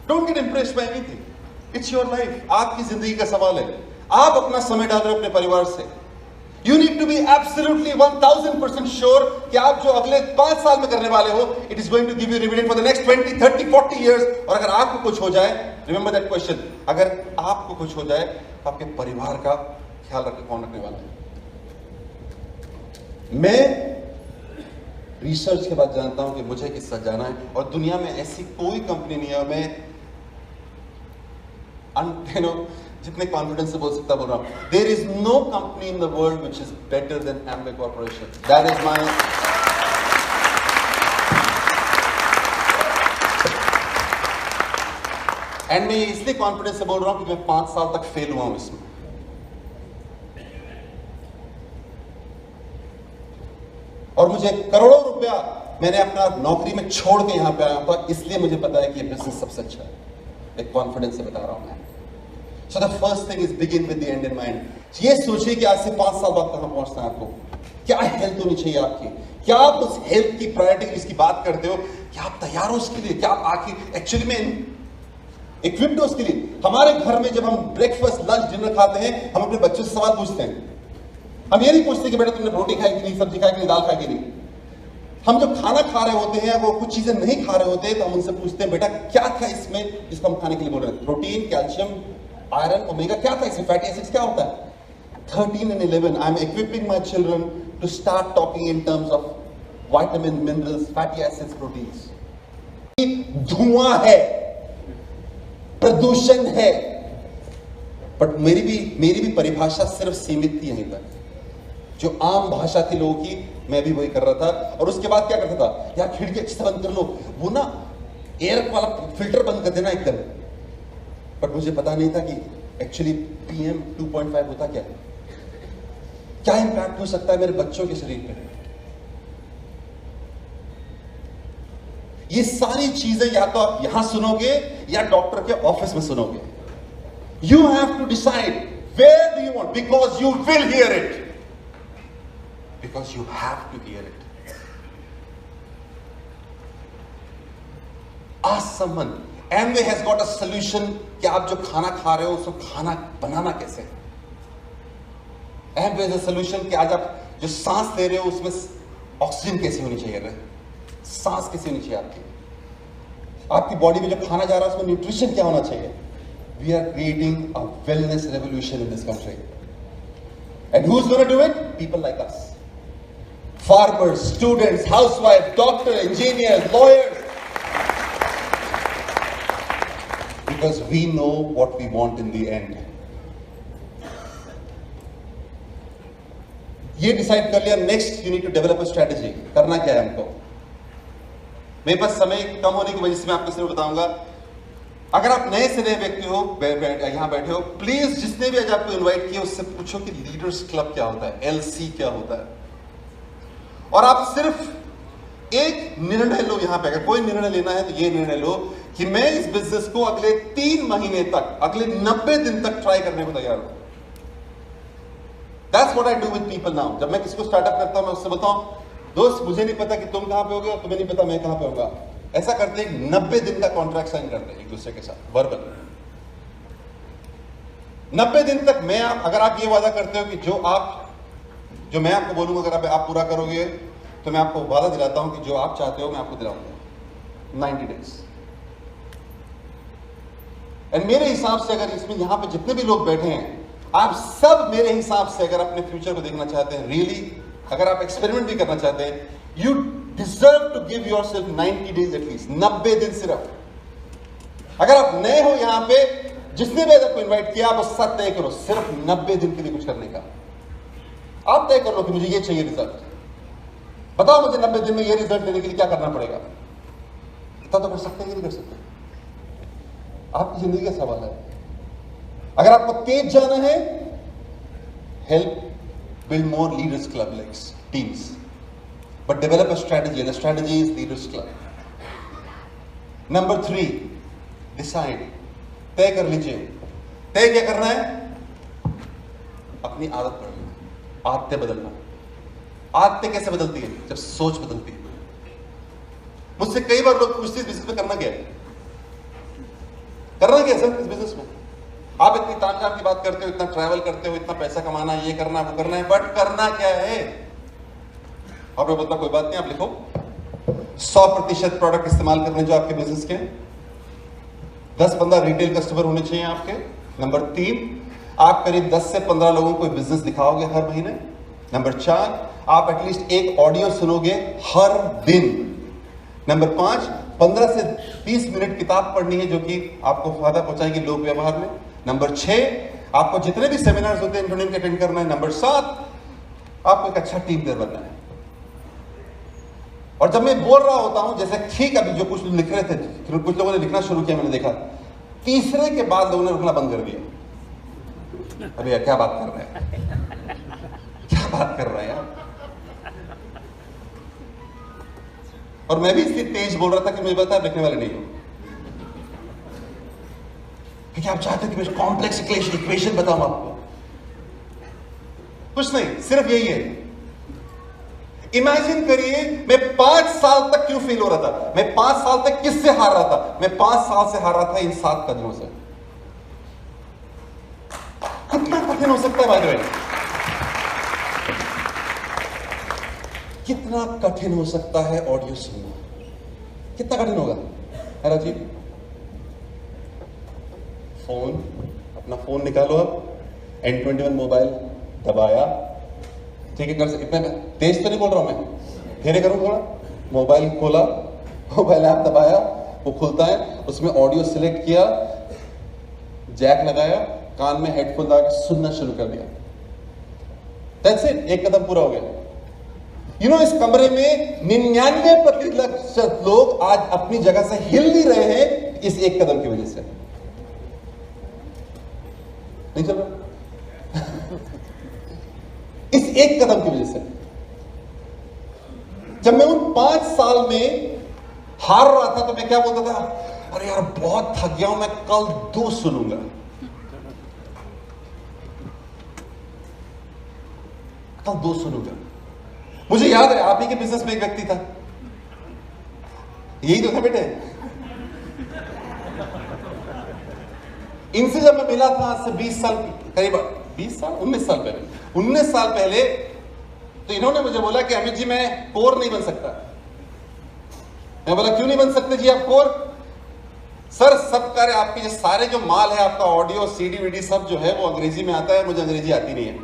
A: Don't get impressed by anything, it's your life, आपकी जिंदगी का सवाल है। आप अपना समय डाल रहे हो अपने परिवार से। You need to be absolutely 1000% sure कि आप जो अगले 5 साल में करने वाले हो, it is going to give you dividend for the next 20, 30, 40 years। और अगर आपको कुछ हो जाए, remember that question, अगर आपको कुछ हो जाए तो आपके परिवार का ख्याल कौन रखने वाला है? मैं रिसर्च के बाद जानता हूं कि मुझे किस साथ जाना है, और दुनिया में ऐसी कोई कंपनी नहीं है, मैं जितने कॉन्फिडेंस से बोल सकता बोल रहा हूं, there is no company in the world which is better than Amway corporation. That is my end मैं इसलिए कॉन्फिडेंस से बोल रहा हूं कि मैं 5 साल तक फेल हुआ हूं इसमें। और मुझे करोड़ों रुपया मैंने अपना नौकरी में छोड़ के यहाँ पे आया था, इसलिए मुझे पता है कि ये बिजनेस सबसे अच्छा है। एक कॉन्फिडेंस से बता रहा हूँ मैं। सो the first thing is begin with the and in mind. ये सोचिए कि आज से 5 साल बाद कहाँ पहुंचना है आपको, क्या हेल्थ होनी चाहिए आपकी, क्या आप उस हेल्थ की प्रायोरिटी जिसकी बात करते हो, क्या आप तैयार हो उसके लिए, क्या आप आखिर एक्चुअली में इक्विप्ड हो उसके लिए। हमारे घर में जब हम ब्रेकफास्ट लंच डिनर खाते हैं, हम अपने बच्चों से सवाल पूछते हैं। हम ये नहीं पूछते कि बेटा तुमने रोटी खाई कि नहीं, सब्जी खाई कि नहीं, दाल खाई कि नहीं। हम जब खाना खा रहे होते हैं, वो कुछ चीजें नहीं खा रहे होते हैं, तो हम उनसे पूछते हैं बेटा क्या था इसमें जिसको हम खाने के लिए बोल रहे हैं, प्रोटीन, कैल्शियम, आयरन, ओमेगा, क्या था इसमें, फैटी एसिड्स क्या होता है। 13 and 11 I am equipping my children to start talking in terms of vitamin, minerals, fatty acids, proteins. धुआं है, प्रदूषण है, बट मेरी भी परिभाषा सिर्फ सीमित थी यहीं तक। जो आम भाषा थी लोगों की, मैं भी वही कर रहा था। और उसके बाद क्या करता था, यार खिड़की अच्छे से बंद कर लो, वो ना एयर वाला फिल्टर बंद कर देना एकदम। बट मुझे पता नहीं था कि एक्चुअली PM 2.5 होता क्या इंपैक्ट हो सकता है मेरे बच्चों के शरीर पे। ये सारी चीजें या तो आप यहां सुनोगे या डॉक्टर के ऑफिस में सुनोगे। You have to decide where do you want, because you will hear it, because you have to hear it. Ask someone. Amway has got a solution कि आप जो खाना खा रहे हो उसको खाना बनाना कैसे। Amway has a solution कि आज आप जो सांस ले रहे हो उसमें ऑक्सीजन कैसी होनी चाहिए, सांस कैसी होनी चाहिए आपकी बॉडी में जो खाना जा रहा है उसमें न्यूट्रिशन क्या होना चाहिए। We are creating a wellness revolution in this country. And who's going to do it? People like us. Farmers, students, housewives, doctors, engineers, lawyers. Because we know what we want in the end. ये decide कर लिया, next you need to develop a strategy. करना क्या है हमको। मेरे पास समय कम होने की वजह से मैं आपको सिर्फ बताऊंगा, अगर आप नए से नए व्यक्ति हो, यहां बैठे हो, प्लीज जिसने भी आज आपको इनवाइट किया उससे पूछो कि लीडर्स क्लब क्या होता है, LC क्या होता है। और आप सिर्फ एक निर्णय लो यहां पे, अगर कोई निर्णय लेना है तो ये निर्णय लो कि मैं इस बिजनेस को अगले 3 महीने तक, अगले 90 दिन तक ट्राई करने को तैयार हूं। That's what I do with people now. जब मैं किसी को स्टार्टअप करता हूं, मैं उससे बताऊं दोस्त मुझे नहीं पता कि तुम कहां पे होगे और तुम्हें नहीं पता मैं कहां पे होगा। ऐसा करते हैं 90 दिन का कॉन्ट्रैक्ट साइन करते हैं एक दूसरे के साथ, वर्बल। 90 दिन तक मैं अगर आप ये वादा करते हो कि जो मैं आपको बोलूंगा अगर आप पूरा करोगे तो मैं आपको वादा दिलाता हूं कि जो आप चाहते हो मैं आपको दिलाऊंगा 90 डेज। एंड मेरे हिसाब से अगर इसमें यहां पे जितने भी लोग बैठे हैं, आप सब मेरे हिसाब से अगर अपने फ्यूचर को देखना चाहते हैं, रियली अगर आप एक्सपेरिमेंट भी करना चाहते हैं, you deserve to give yourself 90 days at least, 90 दिन सिर्फ। अगर आप नए हो यहां पे, जिसने भी आपको इन्वाइट किया, आप उसका तय करो सिर्फ 90 दिन के लिए कुछ करने का। आप तय कर लो कि मुझे ये चाहिए रिजल्ट, बताओ मुझे 90 दिन में ये रिजल्ट लेने के लिए क्या करना पड़ेगा। इतना तो कर सकते हैं कि नहीं कर सकते, आपकी जिंदगी का सवाल है। अगर आपको तेज जाना है, help build more leaders club like teams, but develop a strategy, and the strategy is leaders club. Number 3, decide, तय कर लीजिए। तय क्या करना है, अपनी आदत बदलना, आदतें बदलना। आदतें कैसे बदलती है, जब सोच बदलती है। मुझसे कई बार लोग पूछते हैं बिजनेस में करना क्या है, करना क्या है सर इस बिजनेस में। आप इतनी तामझाम की बात करते हो, इतना ट्रैवल करते हो, इतना पैसा कमाना है, ये करना है, वो करना है, बट करना क्या है। और मैं बोलता कोई बात नहीं, आप लिखो 100% प्रोडक्ट इस्तेमाल करने जो आपके बिजनेस के, 10-15 रिटेल कस्टमर होने चाहिए आपके। नंबर 3, आप करीब 10 से 15 लोगों को बिजनेस दिखाओगे हर महीने। नंबर 4, आप एटलीस्ट एक ऑडियो सुनोगे हर दिन। नंबर 5, 15 से 20 मिनट किताब पढ़नी है जो कि आपको फायदा पहुंचाएगी लोक व्यवहार में। नंबर 6, आपको जितने भी सेमिनार्स होते हैं इंटरनेट अटेंड करना है। नंबर 7, आपको एक अच्छा टीम लीडर बनना है। और जब मैं बोल रहा होता हूं, जैसे ठीक अभी जो कुछ लिख रहे थे, फिर कुछ लोगों ने लिखना शुरू किया, मैंने देखा तीसरे के बाद लोगों ने लिखना बंद कर दिया। अरे यार क्या बात कर रहे हैं, क्या बात कर रहे हैं यार। और मैं भी इसलिए तेज बोल रहा था कि मुझे पता है लिखने वाले नहीं हो, क्योंकि आप चाहते हो कि मैं कॉम्प्लेक्स इक्वेशन बताऊं आपको। कुछ नहीं, सिर्फ यही है। इमेजिन करिए मैं 5 साल तक क्यों फेल हो रहा था, मैं 5 साल तक किससे हार रहा था, मैं 5 साल से हार रहा था इन 7 कदमों से। कितना कठिन हो सकता है भाई बहन, कितना कठिन हो सकता है ऑडियो सुनना, कितना कठिन होगा। है राजीव, फोन, अपना फोन निकालो, अब N21 मोबाइल दबाया, ठीक है, इतना तेज तो नहीं बोल रहा हूं मैं, धीरे करूं थोड़ा। मोबाइल खोला, मोबाइल ऐप दबाया, वो खुलता है, उसमें ऑडियो सिलेक्ट किया, जैक लगाया, कान में हेडफोन लगा के सुनना शुरू कर दिया। दैट्स इट, एक कदम पूरा हो गया। यू नो, इस कमरे में 99% लोग आज अपनी जगह से हिल नहीं रहे हैं इस एक कदम की वजह से। नहीं चल रहा इस एक कदम की वजह से। जब मैं उन 5 साल में हार रहा था तो मैं क्या बोलता था, अरे यार बहुत थक गया हूं, मैं कल 2 सुनूंगा। कल 2 सुनूंगा। मुझे याद है आप ही के बिजनेस में एक व्यक्ति था, यही तो था बेटे। इनसे जब मैं मिला था आज से 20 साल करीब, 20 साल 19 साल पहले, 19 साल पहले, तो इन्होंने मुझे बोला कि अमित जी मैं कोर नहीं बन सकता। मैं बोला क्यों नहीं बन सकते जी आप कोर? सर सब कार्य आपके सारे जो माल है आपका, ऑडियो सीडी वीडी सब जो है वो अंग्रेजी में आता है, मुझे अंग्रेजी आती नहीं है।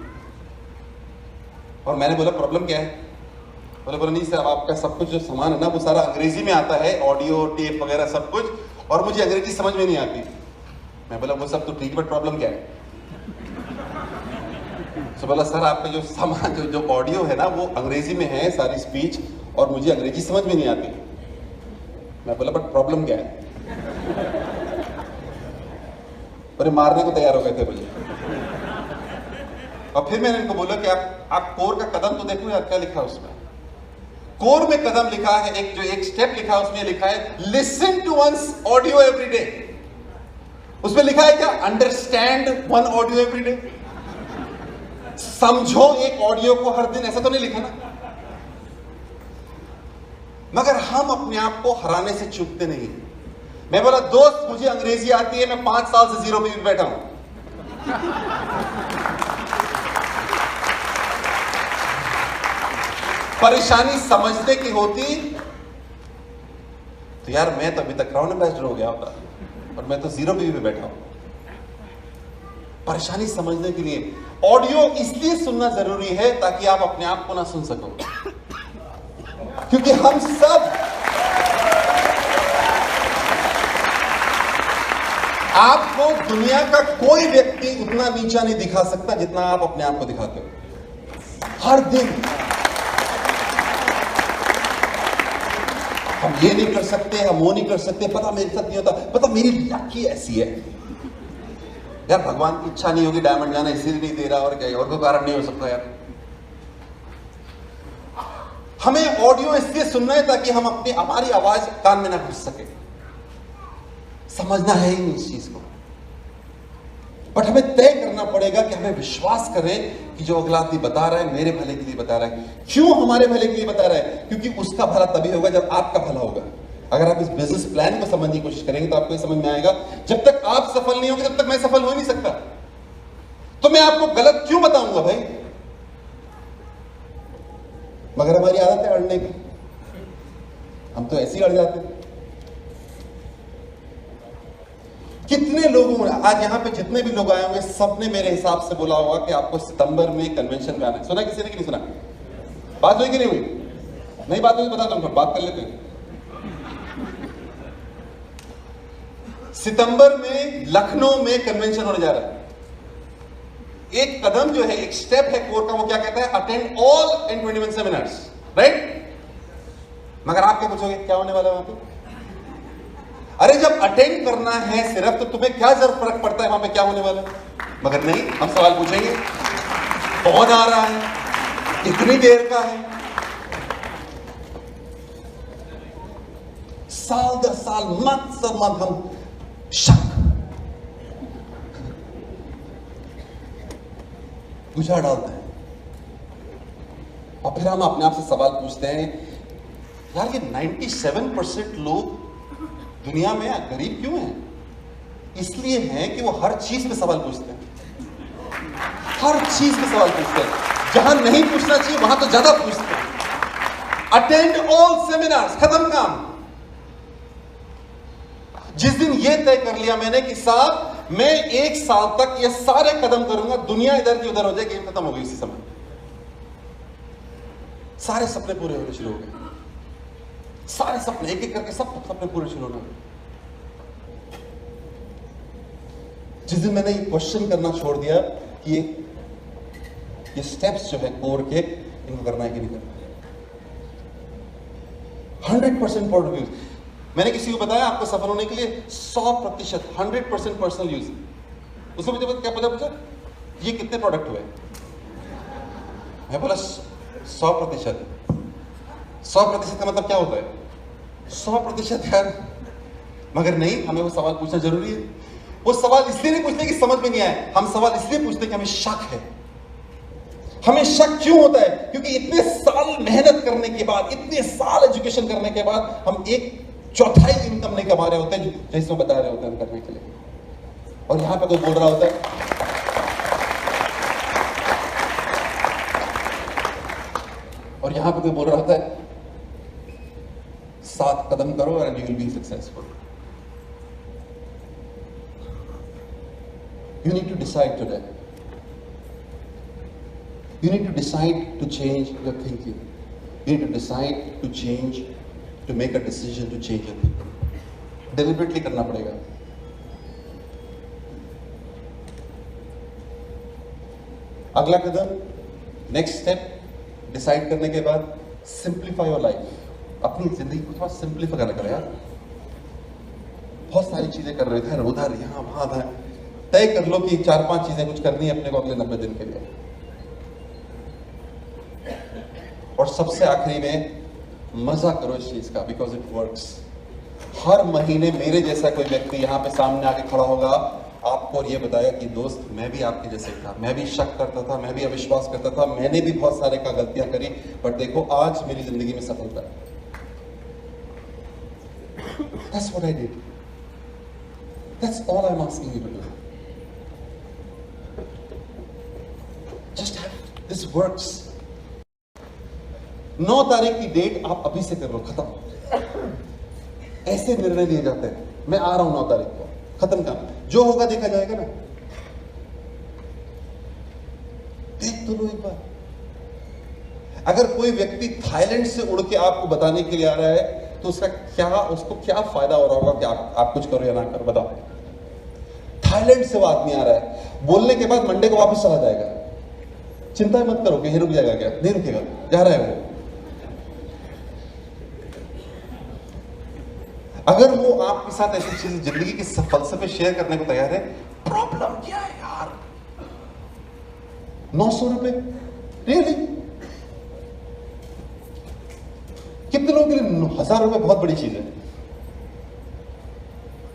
A: और मैंने बोला प्रॉब्लम क्या है? बोला नहीं सर आपका सब कुछ जो सामान है ना वो सारा अंग्रेजी में आता है, ऑडियो टेप वगैरह सब कुछ, और मुझे अंग्रेजी समझ में नहीं आती। मैं बोला वो सब तो ठीक, बट प्रॉब्लम क्या है? तो बोला सर आपका जो सामान जो ऑडियो है ना वो अंग्रेजी में है सारी स्पीच, और मुझे अंग्रेजी समझ में नहीं आती। मैं बोला बट प्रॉब्लम क्या है? अरे मारने को तैयार हो गए थे मुझे। और फिर मैंने इनको बोला कि आप कोर का कदम तो देखो यार, क्या लिखा है उसमें। कोर में कदम लिखा है, एक स्टेप लिखा है, उसमें लिखा है listen to once audio every day. उसमें लिखा है क्या? Understand 1 audio every day. समझो एक ऑडियो को हर दिन, ऐसा तो नहीं लिखा ना। मगर हम अपने आप को हराने से चूकते नहीं। मैं बोला दोस्त मुझे अंग्रेजी आती है, मैं 5 साल से 0 पे बैठा हूं। परेशानी समझने की होती तो यार मैं तो अभी तक क्राउन एम्बेसडर हो गया होता, और मैं तो 0 पे बैठा हूं। परेशानी समझने के लिए ऑडियो इसलिए सुनना जरूरी है ताकि आप अपने आप को ना सुन सको, क्योंकि हम सब आपको दुनिया का कोई व्यक्ति उतना नीचा नहीं दिखा सकता जितना आप अपने आप को दिखाते हो हर दिन। हम ये नहीं कर सकते, हम वो नहीं कर सकते, पता मेरे साथ नहीं होता, पता मेरी लकी ऐसी है यार, भगवान की इच्छा नहीं होगी डायमंड जाना इसीलिए नहीं दे रहा, और क्या और कोई कारण नहीं हो सकता यार। हमें ऑडियो इसलिए सुनना है ताकि हम अपनी हमारी आवाज कान में ना घुस सके। समझना है ही नहीं इस चीज को, बट हमें तय करना पड़ेगा कि हमें विश्वास करें कि जो अगला आदमी बता रहा है मेरे भले के लिए बता रहा है। क्यों हमारे भले के लिए बता रहा है? क्योंकि उसका भला तभी होगा जब आपका भला होगा। अगर आप इस बिजनेस प्लान को समझने की कोशिश करेंगे तो आपको ये समझ में आएगा, जब तक आप सफल नहीं होंगे तब तक मैं सफल हो ही नहीं सकता। तो मैं आपको गलत क्यों बताऊंगा भाई? मगर हमारी आदत है अड़ने की, हम तो ऐसे ही अड़ जाते हैं। कितने लोगों ने आज यहाँ पे जितने भी लोग आए होंगे सबने मेरे हिसाब से बोला होगा कि आपको सितंबर में कन्वेंशन में आना है। सुना किसी ने कि नहीं सुना? बात हुई कि नहीं हुई? नहीं बात हुई बता दो, बात कर लेते हैं। सितंबर में लखनऊ में कन्वेंशन होने जा रहा है। एक कदम जो है, एक स्टेप है कोर का, वो क्या कहता है? Attend all N21 seminars, right? मगर आप क्या पूछोगे क्या होने वाला है वहां पे? अरे जब अटेंड करना है सिर्फ, तो तुम्हें क्या जरूर फर्क पड़ता है वहां पे क्या होने वाला है? मगर नहीं, हम सवाल पूछेंगे कौन आ रहा है, कितनी देर का है, साल दर साल, मंथ दर मंथ हम शक गुजार डालते हैं और फिर हम अपने आप से सवाल पूछते हैं, यार ये 97% लोग दुनिया में गरीब क्यों हैं? इसलिए हैं कि वो हर चीज में सवाल पूछते हैं, हर चीज में सवाल पूछते हैं। जहां नहीं पूछना चाहिए वहां तो ज्यादा पूछते हैं। अटेंड ऑल सेमिनार्स, खत्म काम। जिस दिन ये तय कर लिया मैंने कि साहब मैं 1 साल तक ये सारे कदम करूंगा, दुनिया इधर की उधर हो जाए, गेम खत्म हो गई इसी समय। सारे सपने पूरे होने शुरू हो गए, सारे सपने एक एक करके सब सपने पूरे शुरू होने लगे। जिस दिन मैंने ये क्वेश्चन करना छोड़ दिया कि ये स्टेप्स जो है कोर के, इनको करना है कि नहीं करना, 100% प्रोडक्ट यूज। मैंने किसी को बताया आपको सफल होने के लिए 100%, 100% पर्सनल यूज। उसने मुझे क्या पूछा, ये कितने प्रोडक्ट हुए? मैं बोला 100%। 100% का मतलब क्या होता है? 100% यार, मगर नहीं, हमें वो सवाल पूछना जरूरी है। वो सवाल इसलिए नहीं पूछते कि समझ में नहीं आए, हम सवाल इसलिए पूछते कि हमें शक है। हमें शक क्यों होता है? क्योंकि इतने साल मेहनत करने के बाद, इतने साल एजुकेशन करने के बाद हम 1/4 इनकम नहीं कमा रहे होते हैं, जैसे वो बता रहे होते हैं हम करने के लिए। और यहां पे कोई बोल रहा होता है, और यहां पे कोई बोल रहा होता है 7 कदम करो and you will be successful. You need to decide today. You need to decide to change your thinking. You need to decide to change, to make a decision to change your thinking. Deliberately करना पड़ेगा। अगला कदम, next step, decide करने के बाद simplify your life. अपनी जिंदगी को थोड़ा सिंप्लीफाई करना करो यार। बहुत सारी चीजें कर रहे थे, उधर यहां वहां था। तय कर लो कि 4-5 चीजें कुछ करनी है अपने को अगले 90 दिन के लिए। और सबसे आखिरी में मजा करो इस चीज का, बिकॉज इट वर्क्स। हर महीने मेरे जैसा कोई व्यक्ति यहां पे सामने आके खड़ा होगा आपको और ये बताएगा कि दोस्त मैं भी आपके जैसे था, मैं भी शक करता था, मैं भी अविश्वास करता था, मैंने भी बहुत सारे का गलतियां करी, बट देखो आज मेरी जिंदगी में सफलता है। That's what I did. That's all I'm asking you to do. Just have this works. 9 तारीख की डेट आप अभी से कर लो, खत्म। ऐसे निर्णय लिए जाते हैं, मैं आ रहा हूं 9 तारीख को, खत्म काम, जो होगा देखा जाएगा ना। देख तो लो एक बार। अगर कोई व्यक्ति थाईलैंड से उड़ के आपको बताने के लिए आ रहा है तो उसको क्या फायदा हो रहा होगा कि आप कुछ करो या ना करो, बताओ। थाईलैंड से वो आदमी आ रहा है, बोलने के बाद मंडे को वापस चला जाएगा। चिंता मत करो कि रुक जाएगा, क्या नहीं रुकेगा, जा रहा है वो। अगर वो आपके साथ ऐसी चीज जिंदगी के फलसफे शेयर करने को तैयार है, प्रॉब्लम क्या है यार? 900 रुपए रियली? कितने लोगों के लिए 1000 रुपए बहुत बड़ी चीज है,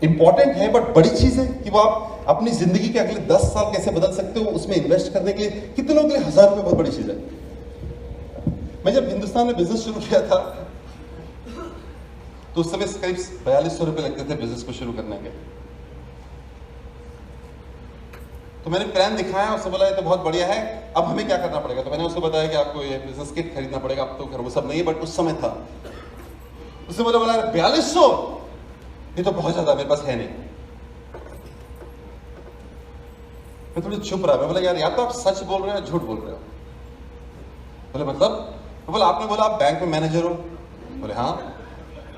A: इंपॉर्टेंट है, बट बड़ी चीज है कि वो आप अपनी जिंदगी के अगले 10 साल कैसे बदल सकते हो, उसमें इन्वेस्ट करने के लिए कितने लोगों के लिए 1000 रुपए बहुत बड़ी चीज है। मैं जब हिंदुस्तान में बिजनेस शुरू किया था तो उस समय करीब 4200 रुपए लगते थे बिजनेस को शुरू करने के। तो मैंने प्लान दिखाया, उसने बोला ये तो बहुत बढ़िया है, अब हमें क्या करना पड़ेगा? तो मैंने उसको बताया कि आपको ये बिजनेस किट खरीदना पड़ेगा, अब तो घर वो सब नहीं है, बट उस समय था। उसने बोला 4200, ये तो बहुत ज्यादा, मेरे पास है नहीं। मैं थोड़ी चुप रहा, मैं बोला यार या तो आप सच बोल रहे हो या झूठ बोल रहे हो। बोले मतलब? बोला आपने बोला आप बैंक में मैनेजर हो। बोले हाँ।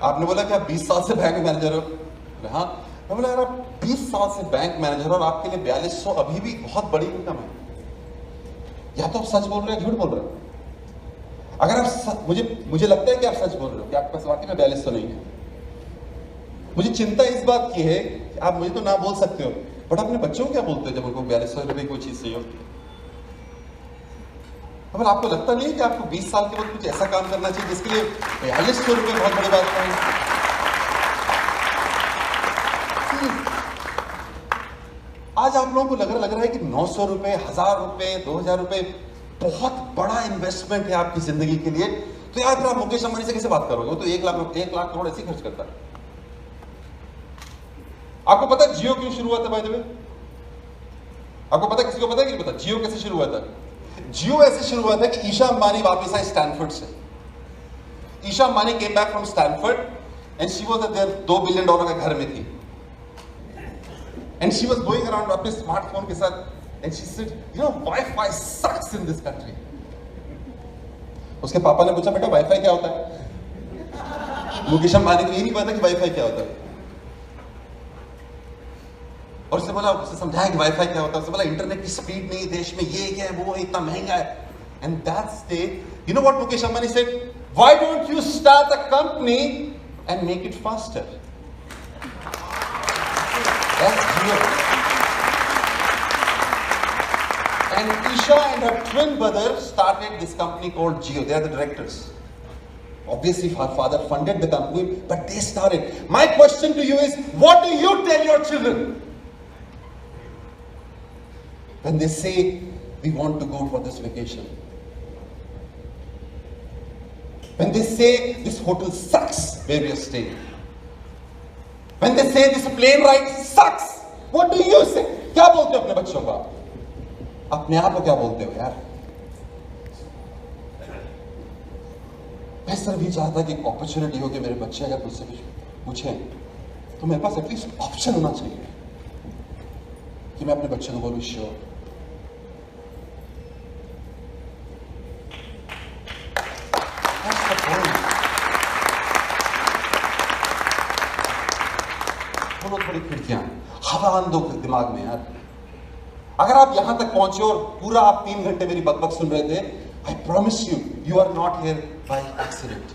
A: आपने बोला कि आप 20 साल से बैंक मैनेजर हो। बोले हाँ। मैं बोला यार आप 20 साल से बैंक मैनेजर और आपके लिए 4200 अभी भी बहुत बड़ी इनकम है, या तो आप सच बोल रहे हो झूठ बोल रहे हो। अगर आप मुझे लगता है कि आप सच बोल रहे हो कि आपके पास वाकई में 4200 नहीं है। मुझे चिंता इस बात की है कि आप मुझे तो ना बोल सकते हो, बट अपने बच्चों को क्या बोलते हैं जब उनको 4200 रुपए कोई चीज चाहिए होती है? अब आपको लगता नहीं है कि आपको 20 साल के बाद कुछ ऐसा काम करना चाहिए जिसके लिए 4200 रुपए बहुत बड़ी बात है? आज आप लोगों को लग रहा है कि 900 रुपए, 1000 रुपए, 2000 रुपए बहुत बड़ा इन्वेस्टमेंट है आपकी जिंदगी के लिए, तो यार फिर आप मुकेश अंबानी से कैसे बात करोगे? वो तो 1 लाख करोड़ ऐसे ही खर्च करता है। आपको पता है जियो क्यों शुरू हुआ था? बाय द वे, आपको पता है? किसी को पता है कि नहीं पता जियो कैसे शुरू हुआ था? जियो ऐसे शुरू हुआ था कि ईशा अंबानी वापस आई स्टैनफोर्ड से। Isha Ambani came back from Stanford and she was there, $2 billion के घर में थी, and she was going around अपने स्मार्टफोन के साथ, and she said, you know, WiFi sucks in this country. उसके पापा ने पूछा, बेटा वाईफाई क्या होता है? मुकेश अंबानी को ये नहीं पता कि वाईफाई क्या होता है, और उसने बोला, उसने समझाया कि वाईफाई क्या होता है। उसने बोला इंटरनेट की स्पीड नहीं देश में, ये क्या है, वो है, इतना महंगा है। And that's the, you know what Mukesh Ambani said, why don't you start a company and make it faster? That's Jio. And Isha and her twin brother started this company called Jio. They are the directors. Obviously, her father funded the company, but they started. My question to you is, what do you tell your children when they say, we want to go for this vacation? When they say, this hotel sucks where we are staying? When they say, this plane ride sucks, what do you say? क्या बोलते हो अपने बच्चों को? अपने आप को क्या बोलते हो यार? मैं सिर्फ भी चाहता कि एक अपॉर्चुनिटी हो कि मेरे बच्चे अगर मुझसे कुछ पूछें तो मेरे पास एटलीस्ट ऑप्शन होना चाहिए कि मैं अपने बच्चे को बोलूं, श्योर। खोलो थोड़ी खिड़कियां, हवा आंदो दिमाग में यार। अगर आप यहां तक पहुंचे और पूरा आप 3 घंटे मेरी बकबक सुन रहे थे, I promise you, you are not here by accident.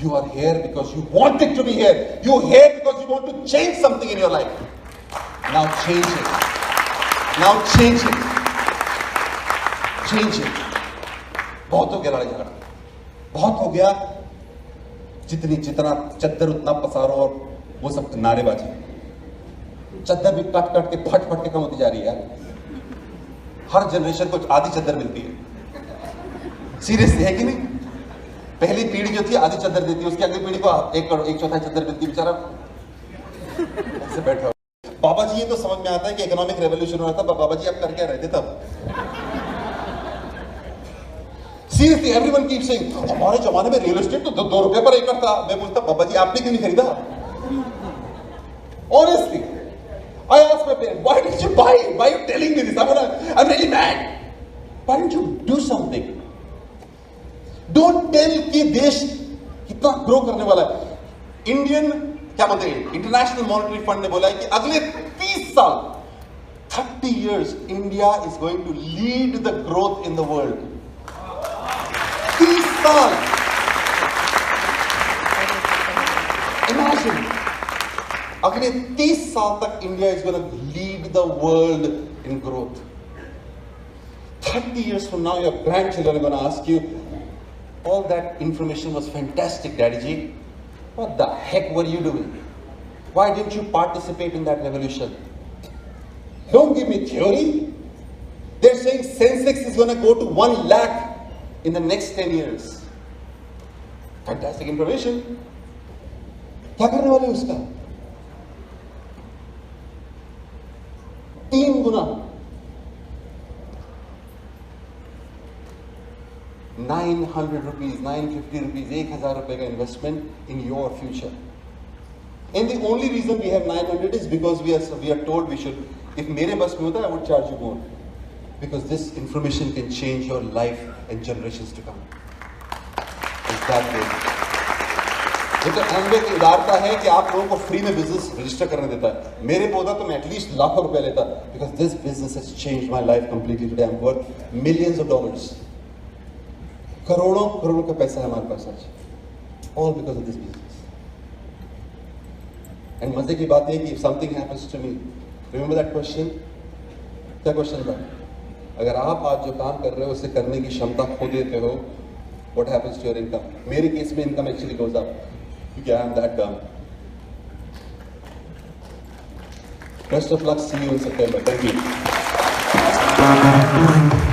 A: You are here because you wanted to be here. You are here because you want to change something in your life. Now change it. Now change it. Change it. बहुत हो गया लड़ाई झगड़ा, बहुत हो गया। जितना चद्दर उतना पसारो और वो सब नारेबाजी। चद्दर भी कट कट के फट फट के कम होती जा रही है यार। हर जनरेशन को आधी चद्दर मिलती है, सीरियसली, है कि नहीं? पहली पीढ़ी जो थी आधी चद्दर देती है, उसकी अगली पीढ़ी को एक चौथाई चद्दर मिलती है। बेचारा ऐसे बैठा हो। बाबा जी, ये तो समझ में आता है कि इकोनॉमिक रेवोल्यूशन हो रहा था, बाबा जी आप कर क्या रहे थे तब? सीरियसली, एवरीवन कीप सेइंग हमारे जमाने में रियल एस्टेट तो 2 रुपए पर एकड़ था। मैं पूछता, बाबा जी आपने क्यों नहीं खरीदा? Honestly, I asked my parents, why did you buy it? Why are you telling me this? I'm really mad. Why don't you do something? Don't tell कि देश कितना ग्रो करने वाला है। क्या बोलते हैं, इंटरनेशनल मॉनेटरी फंड ने बोला है कि अगले 30 साल, 30 years, India is going to lead the growth in the world. 30 साल, imagine. अगले 30 साल तक India is gonna lead the world in growth. 30 years from now, your grandchildren are going to ask you, all that information was fantastic, Daddy ji. What the heck were you doing? Why didn't you participate in that revolution? Don't give me theory. They're saying Sensex is going to go to 1 lakh in the next 10 years. Fantastic information. क्या करने वाले उसका? 3 गुना, 900 rupees, 950 rupees, 1000 रुपए का investment in your future. And the only reason we have 900 is because we are told we should. If मेरे बस में होता है, I would charge you more, because this information can change your life and generations to come. तो Amway की उदारता है कि आप लोगों को फ्री में बिजनेस रजिस्टर करने देता है। मेरे पौधा तो मैं एटलीस्ट लाखों रुपए लेता, because this business has changed my life completely. Today I am worth millions of dollars, करोड़ों का पैसा है हमारे पास आज, all because of this business. And मजे की बात है कि if something happens to me, remember that question. क्या क्वेश्चन था? अगर आप आज जो काम कर रहे हो उसे करने की क्षमता खो देते हो, what happens to your income? मेरे केस में इनकम एक्चुअली goes up, क्योंकि I am that dumb. Best of luck. See you in September. Thank you.